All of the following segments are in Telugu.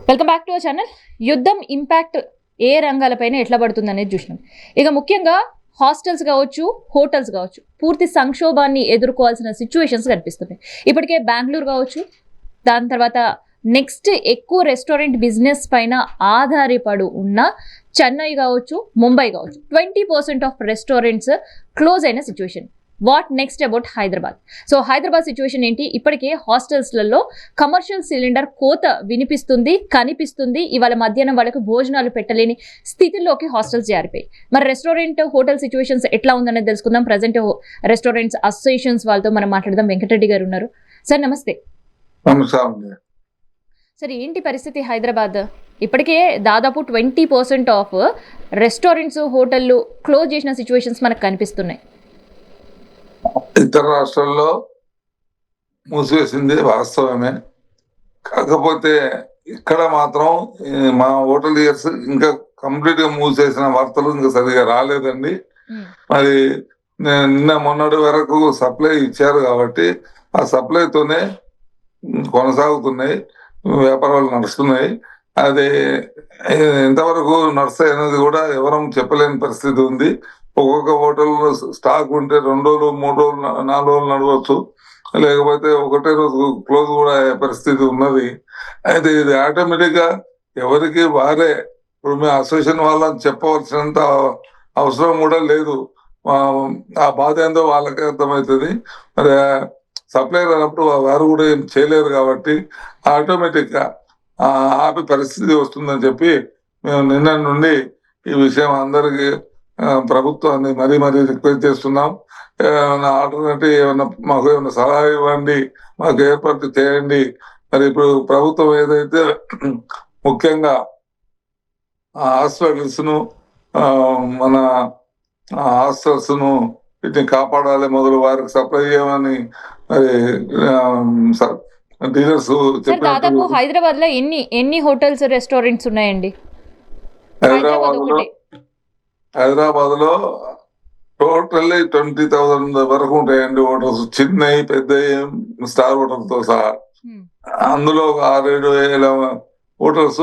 Welcome back to our channel. యుద్ధం ఇంపాక్ట్ ఏ రంగాలపైన ఎట్లా పడుతుంది అనేది చూసినాం. ఇక ముఖ్యంగా హాస్టల్స్ కావచ్చు, హోటల్స్ కావచ్చు, పూర్తి సంక్షోభాన్ని ఎదుర్కోవాల్సిన సిచ్యువేషన్స్ కనిపిస్తున్నాయి. ఇప్పటికే బెంగళూరు కావచ్చు, దాని తర్వాత నెక్స్ట్ ఎక్కువ రెస్టారెంట్ బిజినెస్ పైన ఆధారపడి ఉన్న చెన్నై కావచ్చు, ముంబై కావచ్చు, 20% ఆఫ్ రెస్టారెంట్స్ క్లోజ్ అయిన situation. What next about Hyderabad? So Hyderabad situation ఏంటి? ఇప్పటికే హాస్టల్స్లలో కమర్షియల్ సిలిండర్ కోత వినిపిస్తుంది, కనిపిస్తుంది. ఇవాళ మధ్యాహ్నం వాళ్ళకు భోజనాలు పెట్టలేని స్థితిలోకి హాస్టల్స్ జారిపోయి. మరి రెస్టారెంట్, హోటల్ సిచ్యువేషన్స్ ఎట్లా ఉందనేది తెలుసుకుందాం. ప్రజెంట్ రెస్టారెంట్స్ అసోసియేషన్స్ వాళ్ళతో మనం మాట్లాడదాం. వెంకటరెడ్డి గారు ఉన్నారు. సార్ నమస్తే. సార్ ఏంటి పరిస్థితి హైదరాబాద్? ఇప్పటికే దాదాపు 20% ఆఫ్ రెస్టారెంట్స్, హోటళ్ళు క్లోజ్ చేసిన సిచ్యువేషన్స్ మనకు కనిపిస్తున్నాయి. ఇతర రాష్ట్రాల్లో మూసివేసింది వాస్తవమే. కాకపోతే ఇక్కడ మాత్రం మా హోటల్ ఇయర్స్ ఇంకా కంప్లీట్ గా మూసేసిన వార్తలు ఇంకా సరిగా రాలేదండి. మరి నిన్న మొన్నటి వరకు సప్లై ఇచ్చారు కాబట్టి ఆ సప్లైతోనే కొనసాగుతున్నాయి, వ్యాపారాలు నడుస్తున్నాయి. అది ఎంతవరకు నడుస్తాయి అనేది కూడా ఎవరం చెప్పలేని పరిస్థితి ఉంది. ఒక్కొక్క హోటల్లో స్టాక్ ఉంటే 2 రోజులు, 3 రోజులు, 4 రోజులు నడవచ్చు, లేకపోతే ఒకటే రోజు క్లోజ్ కూడా అయ్యే పరిస్థితి ఉన్నది. అయితే ఇది ఆటోమేటిక్ గా ఎవరికి వారే, ఇప్పుడు మేము అసోసియేషన్ వాళ్ళని చెప్పవలసినంత అవసరం కూడా లేదు. ఆ బాధ ఏందో వాళ్ళకే అర్థమవుతుంది. మరి సప్లై రానప్పుడు వారు కూడా ఏం చేయలేరు కాబట్టి ఆటోమేటిక్ గా ఆపి పరిస్థితి వస్తుందని చెప్పి మేము నిన్న నుండి ఈ విషయం అందరికి ప్రభుత్వాన్ని మరీ రిక్వెస్ట్ చేస్తున్నాం. ఆల్టర్నేటివ్ ఏమన్నా మాకు ఏమైనా సలహా ఇవ్వండి, మాకు ఏర్పాటు చేయండి. మరి ఇప్పుడు ప్రభుత్వం ఏదైతే ముఖ్యంగా హాస్పిటల్స్ ను, మన హాస్టల్స్ ను వీటిని కాపాడాలి, మొదలు వారికి సప్లై చేయమని మరి డీలర్స్ దాదాపు హైదరాబాద్ లో ఎన్ని హోటల్స్, రెస్టారెంట్స్ ఉన్నాయండి? హైదరాబాద్ లో టోటల్లీ 20,000 వరకు ఉంటాయండి హోటల్స్, చిన్నవి పెద్దవి స్టార్ హోటల్ తో సహా. అందులో ఒక 6-7 వేల hotels,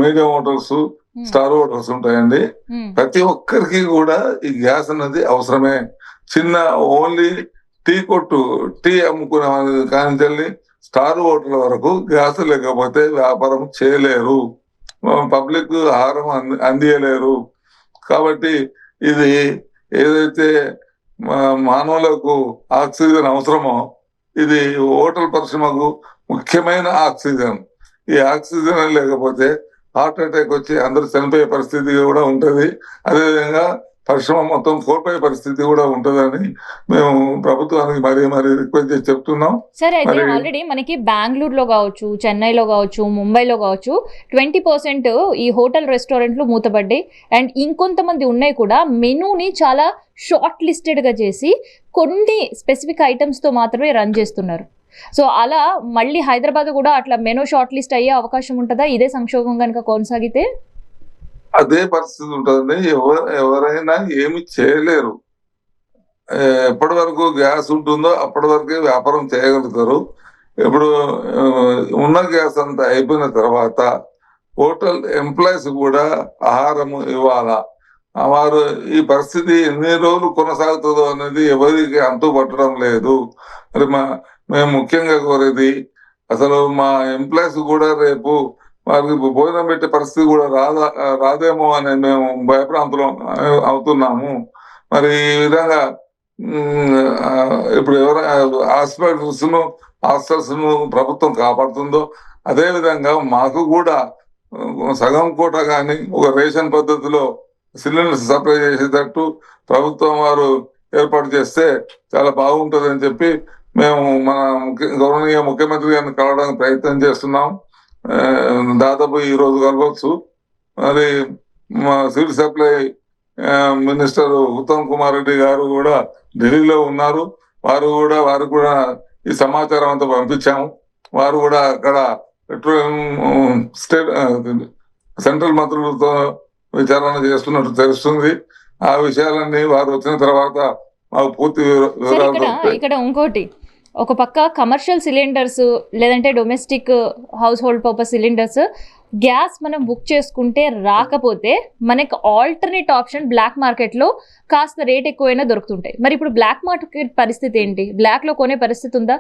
medium hotels, star hotels ఉంటాయండి. ప్రతి ఒక్కరికి కూడా ఈ గ్యాస్ అనేది అవసరమే. చిన్న ఓన్లీ టీ కొట్టు, టీ అమ్ముకునే కానీ స్టార్ హోటల్ వరకు గ్యాస్ లేకపోతే వ్యాపారం చేయలేరు, పబ్లిక్ ఆహారం అందియలేరు. కాబట్టి ఇది ఏదైతే మానవులకు ఆక్సిజన్ అవసరమో ఇది హోటల్ పరిశ్రమకు ముఖ్యమైన ఆక్సిజన్. ఈ ఆక్సిజన్ లేకపోతే హార్ట్ అటాక్ వచ్చి అందరూ చనిపోయే పరిస్థితి కూడా ఉంటది. అదేవిధంగా పరిశ్రమ మొత్తం కోల్పోయే పరిస్థితి కూడా ఉంటదని మేము ప్రభుత్వానికి మరీ రిక్వెస్ట్ చేసి చెప్తున్నాం. సరే, అయితే ఆల్రెడీ మనకి బెంగళూరులో కావచ్చు, చెన్నైలో కావచ్చు, ముంబైలో కావచ్చు 20% ఈ హోటల్, రెస్టారెంట్లు మూతపడ్డాయి. అండ్ ఇంకొంతమంది ఉన్నాయి కూడా మెనూని చాలా షార్ట్ లిస్టెడ్ గా చేసి కొన్ని స్పెసిఫిక్ ఐటమ్స్ తో మాత్రమే రన్ చేస్తున్నారు. సో అలా మళ్ళీ హైదరాబాద్ కూడా అట్లా మెనూ షార్ట్ లిస్ట్ అయ్యే అవకాశం ఉంటుందా ఇదే సంక్షోభం కనుక కొనసాగితే? అదే పరిస్థితి ఉంటుందండి. ఎవరైనా ఏమి చేయలేరు. ఎప్పటి వరకు గ్యాస్ ఉంటుందో అప్పటి వరకే వ్యాపారం చేయగలుగుతారు. ఇప్పుడు ఉన్న గ్యాస్ అంతా అయిపోయిన తర్వాత హోటల్ ఎంప్లాయీస్ కూడా ఆహారం ఇవ్వాలా. వారు ఈ పరిస్థితి ఎన్ని రోజులు కొనసాగుతుందో అనేది ఎవరికి అంతు పట్టడం లేదు. మరి మేము ముఖ్యంగా కోరేది అసలు మా ఎంప్లాయీస్ కూడా రేపు వారికి భోజనం పెట్టే పరిస్థితి కూడా రాదేమో అని మేము భయప్రాంతులం అవుతున్నాము. మరి ఈ విధంగా ఇప్పుడు హాస్పిటల్స్ ను, హాస్టల్స్ ను ప్రభుత్వం కాపాడుతుందో అదే విధంగా మాకు కూడా సగం కోట కానీ ఒక రేషన్ పద్ధతిలో సిలిండర్స్ సప్లై చేసేటట్టు ప్రభుత్వం వారు ఏర్పాటు చేస్తే చాలా బాగుంటుందని చెప్పి మేము మన గౌరవనీయ ముఖ్యమంత్రి గారిని కలవడానికి ప్రయత్నం చేస్తున్నాం. దాదాపు ఈ రోజు కలవచ్చు. మరి మా civil supply minister Uttam Kumar Reddy గారు కూడా ఢిల్లీలో ఉన్నారు. వారికి కూడా ఈ సమాచారం అంతా పంపించాము. వారు కూడా అక్కడ పెట్రోలియం సెంట్రల్ మంత్రులతో విచారణ చేస్తున్నట్టు తెలుస్తుంది. ఆ విషయాలన్నీ వారు వచ్చిన తర్వాత మాకు పూర్తి వివరాలు. ఇక్కడ ఇంకోటి ఒక పక్క కమర్షియల్ సిలిండర్స్ లేదంటే domestic house hold purpose cylinders gas మనం బుక్ చేసుకుంటే రాకపోతే మనకి ఆల్టర్నేట్ ఆప్షన్ బ్లాక్ మార్కెట్లో కాస్త రేట్ ఎక్కువైనా దొరుకుతుంటాయి. మరి ఇప్పుడు బ్లాక్ మార్కెట్ పరిస్థితి ఏంటి? బ్లాక్లో కొనే పరిస్థితి ఉందా?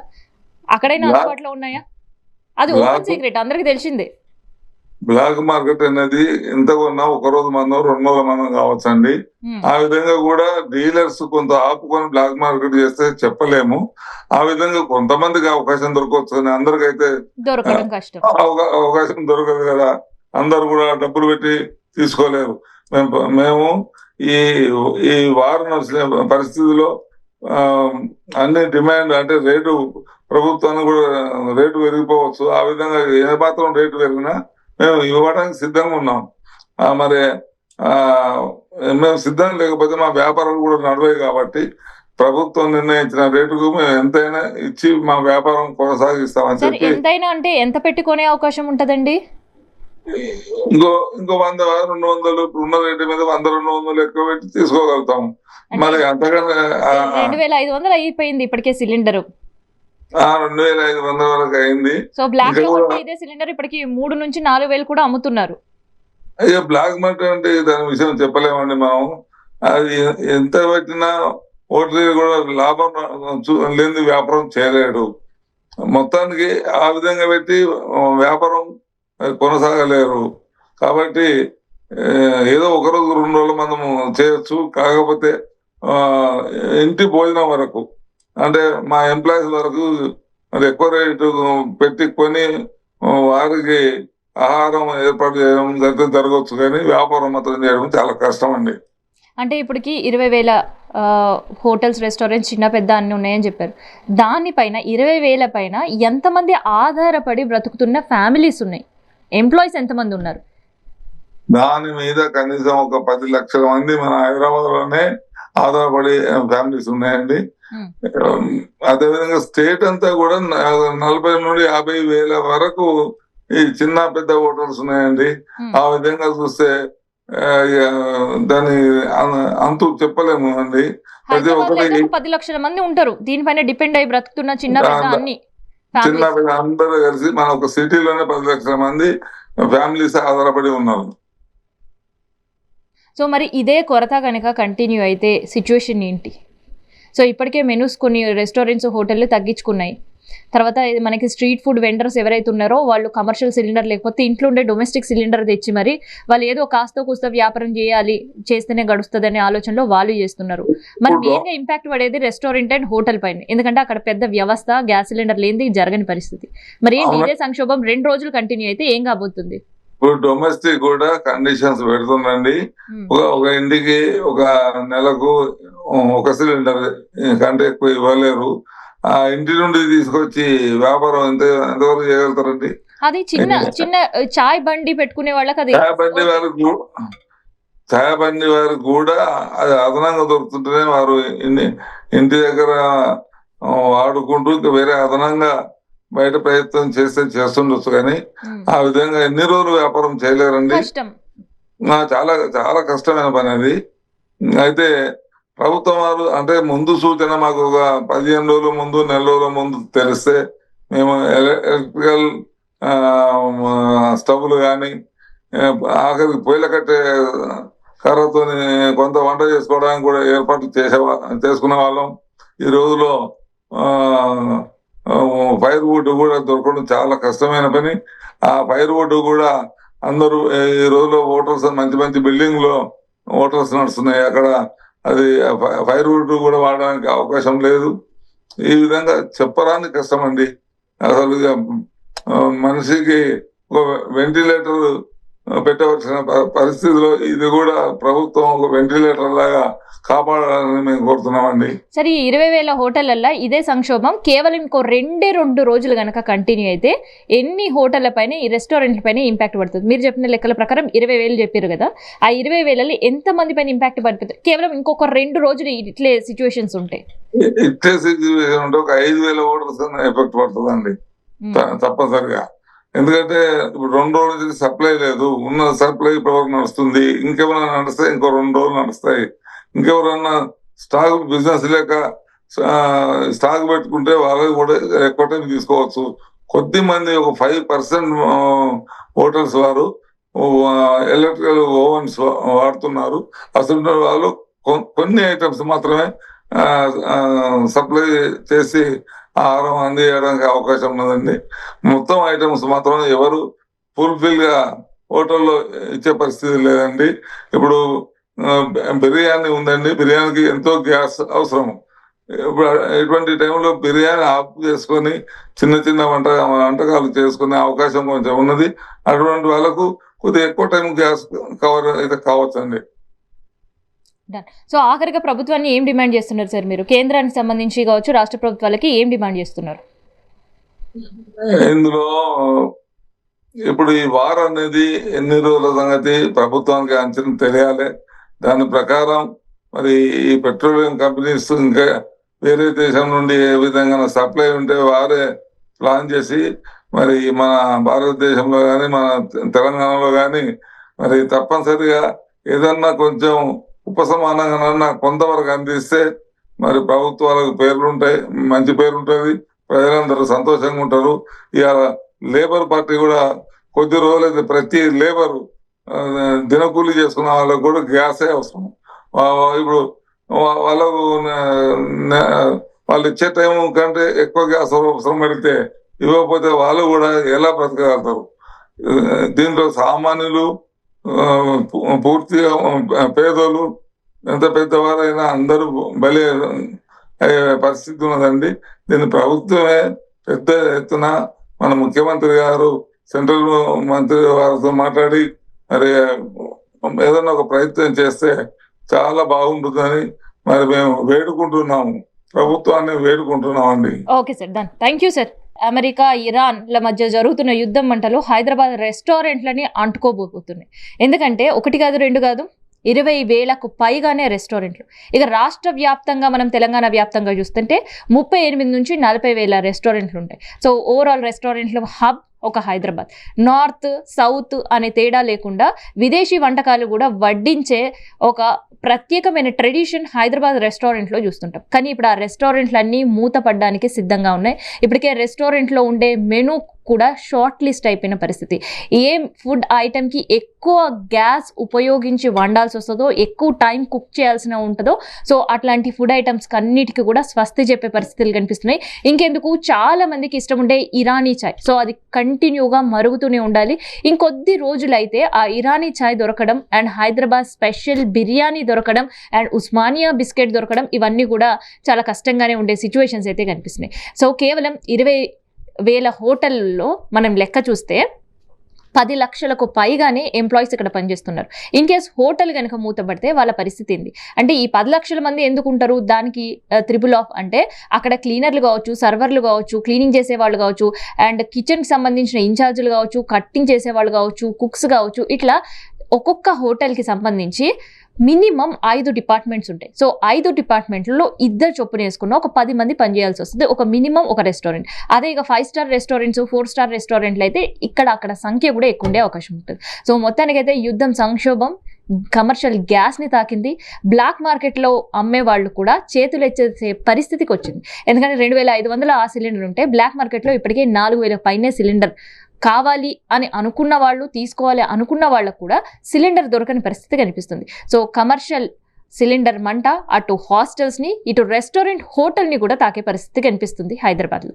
అక్కడైనా అందుబాటులో ఉన్నాయా? అది ఓపెన్ సీక్రెట్, అందరికి తెలిసిందే. బ్లాక్ మార్కెట్ అనేది ఎంత కొన్నా ఒక రోజు మందం 2 రోజుల మందం కావచ్చండి. ఆ విధంగా కూడా డీలర్స్ కొంత ఆపుకొని బ్లాక్ మార్కెట్ చేస్తే చెప్పలేము. ఆ విధంగా కొంతమందికి అవకాశం దొరకవచ్చు కానీ అందరికైతే దొరకడం కష్టం. అవకాశం దొరకదు కదా. అందరు కూడా డబ్బులు పెట్టి తీసుకోలేరు. మేము ఈ ఈ వారం నడిచిన పరిస్థితిలో అన్ని డిమాండ్ అంటే రేటు ప్రభుత్వానికి కూడా రేటు పెరిగిపోవచ్చు. ఆ విధంగా ఏ మాత్రం రేటు పెరిగినా మేము ఇవ్వడానికి సిద్ధంగా ఉన్నాం. మరి మేము సిద్ధంగా లేకపోతే మా వ్యాపారాలు కూడా నడవాయి కాబట్టి ప్రభుత్వం నిర్ణయించిన రేటుకు మేము ఎంతైనా ఇచ్చి మా వ్యాపారం కొనసాగిస్తామని చెప్పి. ఎంతైనా అంటే ఎంత పెట్టుకునే అవకాశం ఉంటదండి? ఇంకో 100, 200 ఉన్న రేటు మీద 100-200 ఎక్కువ పెట్టి తీసుకోగలుగుతాం. మరి అంతకన్నా 2500 అయిపోయింది ఇప్పటికే సిలిండర్. 2500 వరకు అయింది. సో బ్లాక్ లో ఇదే సిలిండర్ ఇప్పటికి 3 నుంచి 4000 కూడా అమ్ముతున్నారు. అయ్యో బ్లాక్ మార్కెట్ అంటే దాని విషయం చెప్పలేమండి మనం. అది ఎంత పెట్టినా ఓటర్ కూడా లాభం లేని వ్యాపారం చేయలేడు. మొత్తానికి ఆ విధంగా పెట్టి వ్యాపారం కొనసాగలేరు. కాబట్టి ఏదో 1 రోజు 2 రోజుల మనము చేయొచ్చు. కాకపోతే ఇంటి భోజనం వరకు అంటే మా ఎంప్లాయీస్ వరకు మరి ఎక్కువ రేటు పెట్టి కొని వారికి ఆహారం ఏర్పాటు చేయడం జరగవచ్చు కానీ వ్యాపారం మాత్రం చేయడం చాలా కష్టం అండి. అంటే ఇప్పటికి 20,000 హోటల్స్, రెస్టారెంట్స్ చిన్న పెద్ద అన్ని ఉన్నాయని చెప్పారు. దానిపైన 20,000 పైన ఎంతమంది ఆధారపడి బ్రతుకుతున్న ఫ్యామిలీస్ ఉన్నాయి? ఎంప్లాయీస్ ఎంతమంది ఉన్నారు? దాని మీద కనీసం ఒక 10 లక్షల మంది మన హైదరాబాద్ లోనే ఆధారపడి ఫ్యామిలీస్ ఉన్నాయండి. అదేవిధంగా స్టేట్ అంతా కూడా 40 నుండి 50 వేల వరకు ఈ చిన్న పెద్ద హోటల్స్ ఉన్నాయండి. ఆ విధంగా చూస్తే దాని అంతు చెప్పలేము అండి. ప్రతి ఒక్కటి 10 లక్షల మంది ఉంటారు దీనిపైన డిపెండ్ అయ్యి బ్రతుకుతున్న చిన్న పెద్ద అందరూ కలిసి మన ఒక సిటీలోనే 10 లక్షల మంది ఫ్యామిలీస్ ఆధారపడి ఉన్నారు. సో మరి ఇదే కొరత కనుక కంటిన్యూ అయితే సిచ్యువేషన్ ఏంటి? సో ఇప్పటికే మెనూస్ కొన్ని రెస్టారెంట్స్, హోటళ్ళు తగ్గించుకున్నాయి. తర్వాత మనకి స్ట్రీట్ ఫుడ్ వెండర్స్ ఎవరైతే ఉన్నారో వాళ్ళు కమర్షియల్ సిలిండర్ లేకపోతే ఇంట్లో ఉండే డొమెస్టిక్ సిలిండర్ తెచ్చి మరి వాళ్ళు ఏదో కాస్త కూస్త వ్యాపారం చేయాలి, చేస్తేనే గడుస్తుంది అనే ఆలోచనలో వాళ్ళు చేస్తున్నారు. మరి మెయిన్గా ఇంపాక్ట్ పడేది రెస్టారెంట్ అండ్ హోటల్ పైన, ఎందుకంటే అక్కడ పెద్ద వ్యవస్థ, గ్యాస్ సిలిండర్ లేనిది జరగని పరిస్థితి. మరి ఏంటి ఇదే సంక్షోభం 2 రోజులు కంటిన్యూ అయితే ఏం కాబోతుంది? ఇప్పుడు డొమెస్టిక్ కూడా కండిషన్స్ పెడుతుందండి. ఒక ఇంటికి ఒక నెలకు ఒక సిలిండర్ కంటే ఎక్కువ ఇవ్వలేరు. ఆ ఇంటి నుండి తీసుకొచ్చి వ్యాపారం ఎంతవరకు చేయగలుగుతారండి? అది చిన్న చాయ్ బండి పెట్టుకునే వాళ్ళకి అది చాయ్ బండి వారికి కూడా అది అదనంగా దొరుకుతుంటేనే వారు ఇంటి దగ్గర వాడుకుంటూ వేరే అదనంగా బయట ప్రయత్నం చేస్తుండొచ్చు కానీ ఆ విధంగా ఎన్ని రోజులు వ్యాపారం చేయలేరండి. చాలా చాలా కష్టమైన పని అది. అయితే ప్రభుత్వం వారు అంటే ముందు సూచన మాకు ఒక 15 రోజుల ముందు, నెల రోజుల ముందు తెలిస్తే మేము ఎలక్ట్రికల్ స్టవ్లు కానీ ఆఖరికి పొయ్యిల కట్టే కర్రతో కొంత వంట చేసుకోవడానికి కూడా ఏర్పాట్లు చేసుకునే వాళ్ళం. ఈ రోజులో ఫైర్ వుడ్ కూడా దొరకడం చాలా కష్టమైన పని. ఆ ఫైర్ వుడ్ కూడా అందరూ ఈ రోజులో హోటల్స్ మంచి మంచి బిల్డింగ్ లో హోటల్స్ నడుస్తున్నాయి, అక్కడ అది ఫైర్ వుడ్ కూడా వాడడానికి అవకాశం లేదు. ఈ విధంగా చెప్పరాని కష్టం అండి. అసలు మనిషికి ఒక వెంటిలేటర్ పెట్టవలసిన పరిస్థితిలో ఇది కూడా ప్రభుత్వం ఒక వెంటిలేటర్ లాగా కాపాడాలని మేము కోరుతున్నామండి. సరే, 20,000 హోటళ్లలో ఇదే సంక్షోభం కేవలం ఇంకో 2 రోజులు కనుక కంటిన్యూ అయితే ఎన్ని హోటళ్ల పైన, ఈ రెస్టారెంట్ల పైన ఇంపాక్ట్ పడుతుంది? మీరు చెప్పిన లెక్కల ప్రకారం 20,000 చెప్పారు కదా, ఆ 20,000 ఎంత మంది పైన ఇంపాక్ట్ పడుతుంది కేవలం ఇంకొక 2 రోజులు ఇట్లే సిచ్యువేషన్స్ ఉంటాయి? ఇట్లే సిచ్యువేషన్ ఉంటే ఒక 5,000 హోటల్స్ ఎఫెక్ట్ పడుతుందండి తప్పనిసరిగా. ఎందుకంటే ఇప్పుడు 2 రోజుల నుంచి సప్లై లేదు, ఉన్న సప్లై ఇప్పటివరకు నడుస్తుంది. ఇంకెవరైనా నడుస్తాయి, ఇంకో 2 రోజులు నడుస్తాయి. ఇంకెవరన్నా స్టాక్ బిజినెస్ లేక స్టాక్ పెట్టుకుంటే వాళ్ళకి కూడా ఎక్కువ టైం తీసుకోవచ్చు. కొద్ది మంది ఒక 5% హోటల్స్ వారు ఎలక్ట్రికల్ ఓవెన్స్ వాడుతున్నారు. అసలు వాళ్ళు కొన్ని ఐటమ్స్ మాత్రమే సప్లై చేసి ఆహారం అందించడానికి అవకాశం ఉన్నదండి. మొత్తం ఐటమ్స్ మాత్రం ఎవరు ఫుల్ఫిల్ గా హోటల్లో ఇచ్చే పరిస్థితి లేదండి. ఇప్పుడు బిర్యానీ ఉందండి, బిర్యానీకి ఎంతో గ్యాస్ అవసరం. ఇప్పుడు ఇటువంటి టైంలో బిర్యానీ ఆఫ్ చేసుకొని చిన్న చిన్న వంటకాలు చేసుకునే అవకాశం కొంచెం ఉన్నది. అటువంటి వాళ్ళకు కొద్దిగా ఎక్కువ టైం గ్యాస్ కవర్ అయితే కావచ్చండి. సో ఆఖరిగా ప్రభుత్వాన్ని ఏం డిమాండ్ చేస్తున్నారు సార్ మీరు? కేంద్రానికి సంబంధించి కావచ్చు, రాష్ట్ర ప్రభుత్వాలకి ఏం డిమాండ్ చేస్తున్నారు? ఇందులో ఇప్పుడు ఈ వార్ అనేది ఎన్ని రోజుల సంగతి ప్రభుత్వానికి అంచనా తెలియాలి. దాని ప్రకారం మరి ఈ పెట్రోలియం కంపెనీస్ ఇంకా వేరే దేశం నుండి ఏ విధంగా సప్లై ఉంటే వారే ప్లాన్ చేసి మరి మన భారతదేశంలో కానీ మన తెలంగాణలో కానీ మరి తప్పనిసరిగా ఏదన్నా కొంచెం ఉపశమనంగా కొంతవరకు అందిస్తే మరి ప్రభుత్వాలకు పేర్లు ఉంటాయి, మంచి పేరు ఉంటుంది, ప్రజలందరూ సంతోషంగా ఉంటారు. ఇవాళ లేబర్ పార్టీ కూడా కొద్ది రోజులైతే ప్రతి లేబర్ దినకూలి చేసుకున్న వాళ్ళకు కూడా గ్యాసే అవసరం. ఇప్పుడు వాళ్ళకు వాళ్ళు ఇచ్చే టైం కంటే ఎక్కువ గ్యాస్ అవసరం పడితే ఇవ్వకపోతే వాళ్ళు కూడా ఎలా బ్రతకగలుగుతారు? దీంట్లో సామాన్యులు, పూర్తిగా పేదోళ్ళు, ఎంత పెద్దవారైనా అందరూ బలి అయ్యే పరిస్థితి ఉన్నదండి. దీన్ని ప్రభుత్వమే పెద్ద ఎత్తున మన ముఖ్యమంత్రి గారు సెంట్రల్ మంత్రి వారితో మాట్లాడి మరి ఏదైనా ఒక ప్రయత్నం చేస్తే చాలా బాగుంటుందని మరి మేము వేడుకుంటున్నాము, ప్రభుత్వాన్ని వేడుకుంటున్నామండి. Okay sir, done. Thank you sir. America, ఇరాన్ల మధ్య జరుగుతున్న యుద్ధం మంటలు హైదరాబాద్ రెస్టారెంట్లని అంటుకోబోతున్నాయి. ఎందుకంటే ఒకటి కాదు, రెండు కాదు, 20,000కు పైగానే రెస్టారెంట్లు. ఇక రాష్ట్ర వ్యాప్తంగా మనం తెలంగాణ వ్యాప్తంగా చూస్తుంటే 38 నుంచి 40,000 రెస్టారెంట్లు ఉంటాయి. సో ఓవరాల్ రెస్టారెంట్లు హబ్ ఒక హైదరాబాద్. నార్త్ సౌత్ అనే తేడా లేకుండా విదేశీ వంటకాలు కూడా వడ్డించే ఒక ప్రత్యేకమైన ట్రెడిషన్ హైదరాబాద్ రెస్టారెంట్లో చూస్తుంటాం. కానీ ఇప్పుడు ఆ రెస్టారెంట్లన్నీ మూతపడడానికి సిద్ధంగా ఉన్నాయి. ఇప్పటికే రెస్టారెంట్లో ఉండే మెనూ కూడా షార్ట్ లిస్ట్ అయిపోయిన పరిస్థితి. ఏ ఫుడ్ ఐటెంకి ఎక్కువ గ్యాస్ ఉపయోగించి వండాల్సి వస్తుందో, ఎక్కువ టైం కుక్ చేయాల్సిన ఉంటుందో, సో అట్లాంటి ఫుడ్ ఐటమ్స్ అన్నిటికీ కూడా స్వస్తి చెప్పే పరిస్థితులు కనిపిస్తున్నాయి. ఇంకెందుకు, చాలా మందికి ఇష్టం ఉండే ఇరానీ చాయ్, సో అది కంటిన్యూగా మరుగుతూనే ఉండాలి. ఇంకొద్ది రోజులైతే ఆ ఇరానీ చాయ్ దొరకడం అండ్ హైదరాబాద్ స్పెషల్ బిర్యానీ దొరకడం అండ్ ఉస్మానియా బిస్కెట్ దొరకడం, ఇవన్నీ కూడా చాలా కష్టంగానే ఉండే సిచ్యువేషన్స్ అయితే కనిపిస్తున్నాయి. సో కేవలం 20,000 హోటల్లో మనం లెక్క చూస్తే 10 లక్షలకు పైగానే ఎంప్లాయీస్ ఇక్కడ పనిచేస్తున్నారు. ఇన్ కేస్ హోటల్ కనుక మూతపడితే వాళ్ళ పరిస్థితి ఏంది అంటే, ఈ 10 లక్షల మంది ఎందుకు ఉంటారు? దానికి త్రిబుల్ ఆఫ్ అంటే అక్కడ క్లీనర్లు కావచ్చు, సర్వర్లు కావచ్చు, క్లీనింగ్ చేసేవాళ్ళు కావచ్చు, అండ్ కిచెన్కి సంబంధించిన ఇన్ఛార్జీలు కావచ్చు, కట్టింగ్ చేసేవాళ్ళు కావచ్చు, కుక్స్ కావచ్చు, ఇట్లా ఒక్కొక్క హోటల్కి సంబంధించి మినిమం 5 డిపార్ట్మెంట్స్ ఉంటాయి. సో 5 డిపార్ట్మెంట్లలో 2 చొప్పున వేసుకున్న ఒక 10 మంది పనిచేయాల్సి వస్తుంది, ఒక మినిమం ఒక రెస్టారెంట్. అదే ఇక 5 స్టార్ రెస్టారెంట్స్, 4 స్టార్ రెస్టారెంట్లు అయితే అక్కడ సంఖ్య కూడా ఎక్కువ ఉండే అవకాశం ఉంటుంది. సో మొత్తానికైతే యుద్ధం సంక్షోభం కమర్షియల్ గ్యాస్ని తాకింది. బ్లాక్ మార్కెట్లో అమ్మే వాళ్ళు కూడా చేతులు ఎత్తేసే పరిస్థితికి వచ్చింది. ఎందుకంటే 2,500 ఆ సిలిండర్ ఉంటే బ్లాక్ మార్కెట్లో ఇప్పటికే 4,000 పైనే సిలిండర్ కావాలి అని అనుకున్న వాళ్ళు, తీసుకోవాలి అనుకున్న వాళ్ళకు కూడా సిలిండర్ దొరకని పరిస్థితి కనిపిస్తుంది. సో కమర్షియల్ సిలిండర్ మంట అటు హాస్టల్స్ని, ఇటు రెస్టారెంట్ హోటల్ని కూడా తాకే పరిస్థితి కనిపిస్తుంది హైదరాబాద్లో.